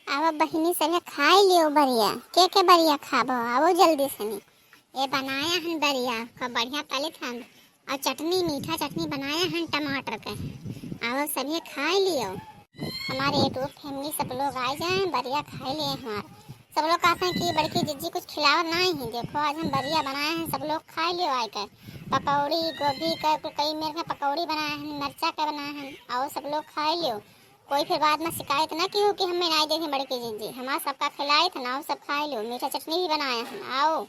अब बहिनी सभे खाई लियो बरिया के बरिया खाबो आवो जल्दी सनी। ये बनाया हन बरिया खूब बढ़िया तलित हन और चटनी मीठा चटनी बनाया हन टमाटर के। आवो सभी खाई लियो। हमारे यूट्यूब फैमिली सब लोग आ जाए बरिया खाई लिए हमारे। सब लोग कहते हैं कि बड़की जिज्जी कुछ खिलाओ नहीं ही। देखो आज हम बरिया बनाए हैं, सब लोग खाई लियो आए के। पकौड़ी गोभी का कई मेरे में पकौड़ी बनाए हैं, मिर्चा का बनाए हैं। आओ सब लोग खाई लियो। कोई फिर बाद में शिकायत ना की हो कि हमें नहीं देखे बड़की जिज्जी। हमारा सबका खिलाई था ना, आओ सब खाई लियो। मीठा चटनी भी बनाए हैं आओ।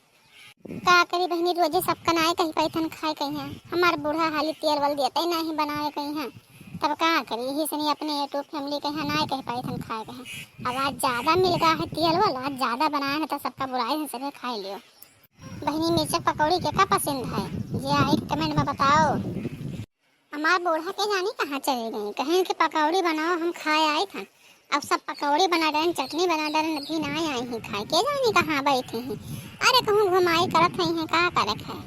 का करी बहनी रोजे सबका नाय कहीं पैथन खाए कहीं हैं। हमारे बूढ़ा हाली तेल वल देते ही नहीं बनाए कहीं हैं। तब कहाँ करी यही सनी अपने यूट्यूब फैमिली के यहाँ नाय कहीं पैथन खाए कहीं। अब आज ज़्यादा मिल गया है तेल वाला, आज ज़्यादा बनाए हैं तो सबका बुराई है, सभी खाई लियो। बहनी मिर्चा पकौड़ी क्या पसंद है ये आई कमेंट में बताओ। हमारा बूढ़ा के जानी कहाँ चली गई, कहीं कि पकौड़ी बनाओ हम खाए आए थे। अब सब पकौड़ी बना रहे चटनी बना रहे अभी ना आई हैं खाए के जानी कहाँ बैठे हैं। अरे कहूँ घुमाई करत हैं का करक है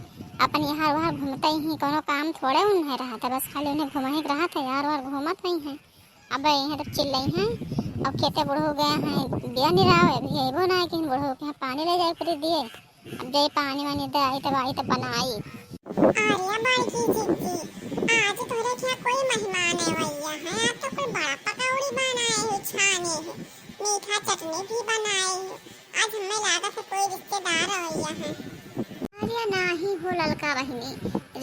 अपन यहाँ वहाँ घूमते ही कोनो काम थोड़े उन्हें रहा था, बस खाली उन्हें घुमा ही रहा था यार और घूमत नहीं है। अब यहाँ तक चिल्ल रही हैं। अब खेते बूढ़ हो गए हैं बिया नहीं रहा है अभी अबो ना कि बूढ़ हो के पानी ले जाए फिर दिए। अब जय पानी वानी दे आई तब बनाई। अरे बाई जी आज तोरे क्या कोई मेहमान है भैया है। आज तो कोई बड़ा पकौड़ी बनाए है, छाने है, मीठा चटनी भी बनाए है। आज हमें लागत है कोई रिश्तेदार है भैया है। अरे नहीं हो ललका बहनी,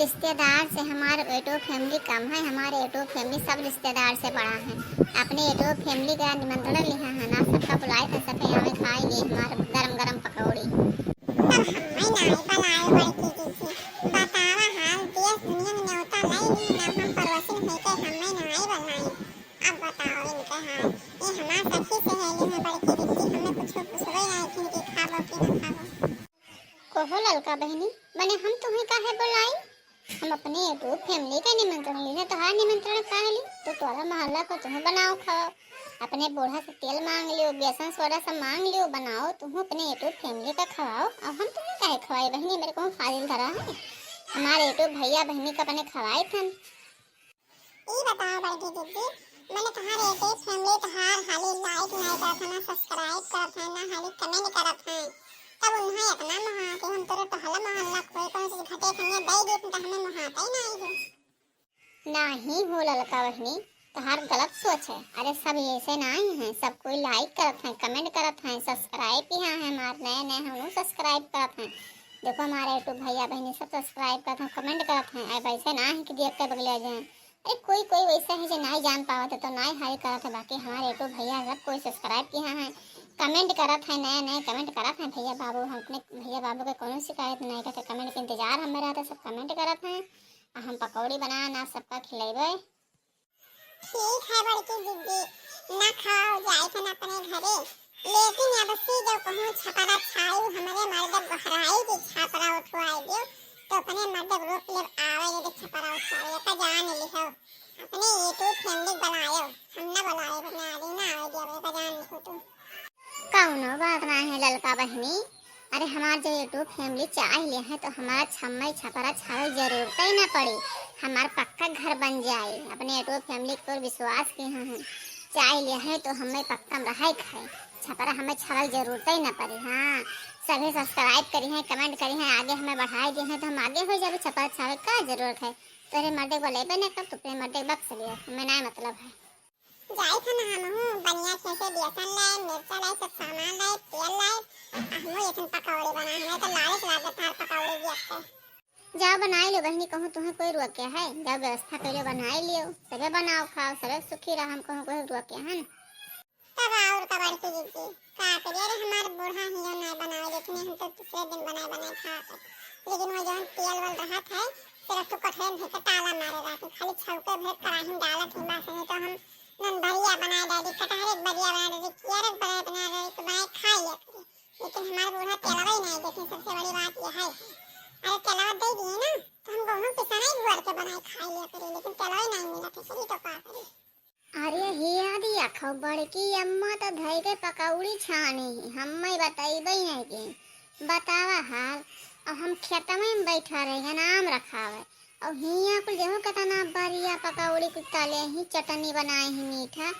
रिश्तेदार से हमारे यूट्यूब फैमिली कम है। हमारे यूट्यूब फैमिली सब रिश्तेदार से बड़ा है। अपने यूट्यूब फैमिली का निमंत्रण लिया है ना, सबका बुलाए थे सब यहाँ में खाएंगे हमारे गरम गरम पकौड़ी। तब हमें नहीं बनाए बड़की जी बतावा हाल देश दुनिया में न्योता नहीं ली ना हम पड़ोसी है के हमें नहीं बनाए। अब बताओ इनके हाल ये हमारा सखी सहेली है बड़की जी हमें कुछ पूछवे नहीं कि खाबो कि ना खाबो। कहो ललका बहनी मैंने हम तुम्हें काहे बुलाई। हम अपने यूट्यूब फैमिली का निमंत्रण लिए तो हाँ निमंत्रण काहे ली तो तुम्हारा मोहल्ला को तुम्हें बनाओ खाओ। अपने बूढ़ा से तेल मांग लियो बेसन सोडा सब मांग लियो बनाओ तुम अपने यूट्यूब फैमिली का खवाओ। अब हम तुम्हें काहे खवाए बहनी, मेरे को फाजिल धरा है। हमारे यूट्यूब भैया बहनी का अपने खवाए थे। ये बताओ बड़की दीदी मैंने तुम्हारे यूट्यूब फैमिली तहार हाली लाइक नहीं करत है ना सब्सक्राइब करत है ना हाली कमेंट करत है। तब उन्हें इतना महा कि हम तोरे टहला मोहल्ला कोई कौन सी घटे खनिया दई दे तो हमें महाता ही नहीं है। नहीं हो ललका बहनी तहार गलत सोच है। अरे सब ऐसे नहीं है, सब कोई लाइक करत है कमेंट करत है सब्सक्राइब भी है हमारे नए नए हम सब्सक्राइब करत हैं। देखो हमारे यूट्यूब भैया बहनी सब सब्सक्राइब करते हैं कमेंट करते हैं। अब ऐसे ना है कि देख कर बगले जाए। अरे कोई कोई वैसा है जो नहीं जान पावत है तो नहीं हाई करत है। बाकी हमारे यूट्यूब भैया सब कोई सब्सक्राइब किया है कमेंट करत है नए नए कमेंट करत हैं। भैया बाबू हम अपने भैया बाबू के कोनो शिकायत नहीं करते, कमेंट के इंतजार हमें रहता सब कमेंट करत हैं। हम पकौड़ी बना ना सबका खिलेबे। ठीक है बड़की दीदी ना खाओ जाए थे ना अपने घरे लेकिन अब से जब कहूँ छपरा छाई हमारे मर्द बहराई की छपरा उठवाई दियो तो अपने मर्द रोक ले आवे ये छपरा उठवाई का जान लिखो अपने यूट्यूब फैमिली बनायो हम ना बुलाए बना दी ना आवे दिया का जान लिखो तुम। कौनो बात ना है ललका बहनी। अरे हमारे जो यूट्यूब फैमिली चाह लिया है तो हमारा छम्मई छपरा छावे जरूरत ही ना पड़ी। हमारा पक्का घर बन जाए। अपने यूट्यूब फैमिली को विश्वास किए हैं चाह लिया है तो हमें पक्का रहा खाए छपरा हमें छावे जरूरत ही ना पड़ी। हाँ सभी सब्सक्राइब करी हैं कमेंट करी हैं आगे हमें बढ़ाई दिए हैं तो हम आगे हो जाए छपरा छावे का जरूरत है। तेरे मर्दे को ले ना कर तो तेरे मर्दे बक्स लिया हमें ना मतलब है। जाई था ना हम हूँ बनिया से बेसन लाए मिर्चा लाए सब सामान लाए तेल लाए हम ये पकौड़ी बना हमें तो लालच लागत था पकौड़ी भी अच्छा जाओ बनाई लो बहनी कहूँ तुम्हें कोई रुआ क्या है। जाओ व्यवस्था कर लो बनाई लियो सबे बनाओ खाओ सबे सुखी रहा हम कहूँ कोई रुआ क्या है ना। तब और कबर की दीदी का करिए अरे हमारे बूढ़ा ही जो नहीं बनाए लेकिन हम तो दूसरे दिन बनाए खाते लेकिन वो जो तेल वाल रहा था सिर्फ तो कठेन है ताला मारे रहते खाली छौके भर कराही डालत ही बस नहीं तो हम नन बढ़िया बना डाली कटहरे बढ़िया बना डाली कियारक बना डाली तो बनाए खा लिया करी लेकिन हमारा बूढ़ा तेलवा ही नहीं देखे सबसे बड़ी बात यह है। अरे तेलवा दे दिए ना तो हम दोनों पिसना ही गुड़ के बनाए खा लिया करी लेकिन तेलवा ही नहीं मिला तो चलिए तो का करी। अरे हिया दिया खो बड़की अम्मा तो धई के पकौड़ी छानी हमें बताइबे नहीं कि बतावा हाल। और हम खेत में बैठा रहे नाम रखावे और हिया कुल देखो कितना बढ़िया पकौड़ी कुछ तले ही चटनी बनाए ही मीठा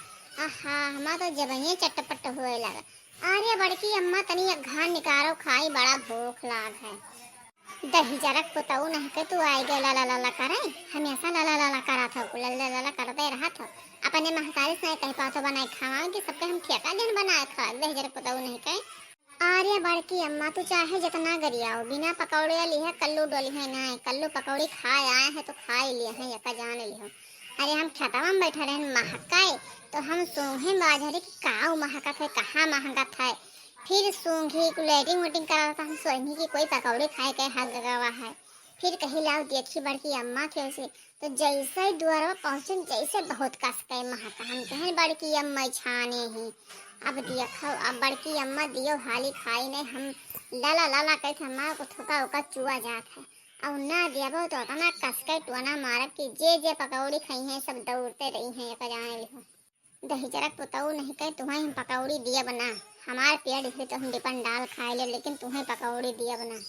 आहा हमार तो जबहिए चटपट हुए लगा। अरे बड़की अम्मा तनी एक घान निकारो खाई, बड़ा भूख लाग है। दही जरक पुतऊ नहीं के तू आई गे ला ला ला ला करे, हमेशा ला ला ला ला करा था, ला ला ला ला करते रहा था। अपने महतारी से कहीं पातो बनाए खावा कि सबके हम ठेका जन बनाए खा, दही जरक पुतऊ नहीं के। अरे बड़की अम्मा तू चाहे जितना गरियाओ, बिना पकौड़े ली है कल्लू डोली है ना, कल्लू पकौड़ी खाए आए हैं तो खा ही लिए हैं, यका जान लियो। अरे हम छतवा में बैठा रहे महकाए, तो हम सूंघे बाजरे की काऊ महका थे, कहाँ महंगा था। फिर सूंघी लेटिंग वेटिंग करा था, हम सोची कि कोई पकौड़े खाए के हक गवा है। फिर कही लाओ देखी बड़की अम्मा थे उसे, तो जैसे ही द्वारा पहुंचे जैसे बहुत कस गए महका, हम कहें बड़की अम्मा छाने ही। अब देखो अब बड़की अम्मा दियो हाली खाई नहीं, हम लाला लाला कहते हमारा को थोका उका चुआ जात है। अब ना दिया तो इतना कस के टुना मारब कि जे जे पकौड़ी खाई हैं सब दौड़ते रही हैं, एक जाने लिहो। दही जरक पुतऊ नहीं कहे तुम्हें हम पकौड़ी दिया बना, हमारे पेड़ इसलिए तो हम डिपन डाल खाए ले, लेकिन तुम्हें पकौड़ी दिया बना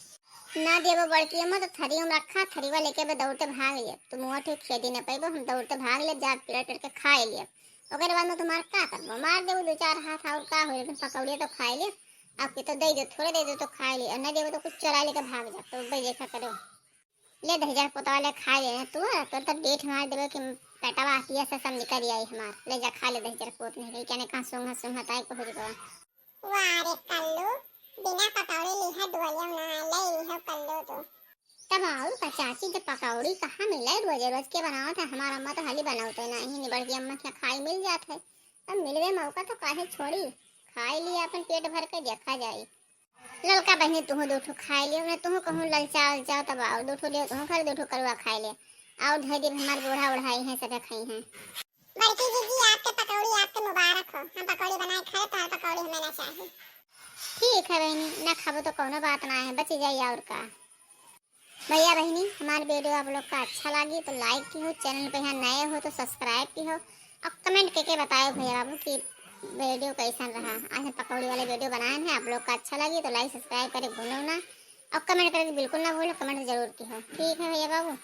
ना देवो बड़की अम्मा तो थरी में रखा, थरीवा लेके दौड़ते भाग लिए, तुम वो ठीक खेती न पैबो, हम दौड़ते भाग ले जा पेड़ पेड़ के खाए लिए। ओकर बाद में तुम्हारा क्या करबो, मार देबो दो चार हाथ और का हो, लेकिन पकौड़ी तो खाए लिए। आपके तो दे दो, थोड़े दे दो तो खाए लिए, न देबो तो कुछ चरा लेके भाग जा, तो भाई देखा करो। ले दही जरक पुतवा ले खा ले तो डेट मार देबो कि पेटवा आतिया से सब निकल आई हमार, ले जा खा ले दही जरक पुत नहीं क्या ने कहां सूंघा सूंघा ताई को हो जबा। वाह रे कल्लू, बिना पकौड़े लिहा डोलियो ना ले लिहा कल्लू तो। तब और का चाची जब पकौड़ी कहाँ मिले, रोज रोज के बनाओ था, हमारा अम्मा तो हाली बनाओ नहीं नहीं बड़की अम्मा क्या खाई मिल जात है। अब मिलवे मौका तो काहे छोड़ी, खाई लिया अपन पेट भर के देखा जाए। ललका बहनी तुह दो ठो खाए लियो, मैं तुह कहूँ ललचा उलचा तब आओ दो ठो लियो, तुह खर दो ठो करुआ खाए ले और धई दिन हमार बूढ़ा उड़ाई है सब खाई हैं। बड़की दीदी आपके पकौड़ी आपके मुबारक हो, हम पकौड़ी बनाए खाए तो पकौड़ी हमें ना चाहिए। ठीक है बहनी, ना खाबो तो कोनो बात ना है, बच जाइए और का। भैया बहनी हमारे वीडियो आप लोग का अच्छा लगी तो लाइक की हो, चैनल पे यहाँ नए हो तो सब्सक्राइब की हो, और कमेंट करके बताओ भैया बाबू कि वीडियो कैसा रहा। आज हम पकौड़ी वाले वीडियो बनाए हैं, आप लोग का अच्छा लगी तो लाइक सब्सक्राइब करे भूलो ना, और कमेंट करके बिल्कुल ना भूलो, कमेंट जरूर की हो। ठीक है भैया बाबू।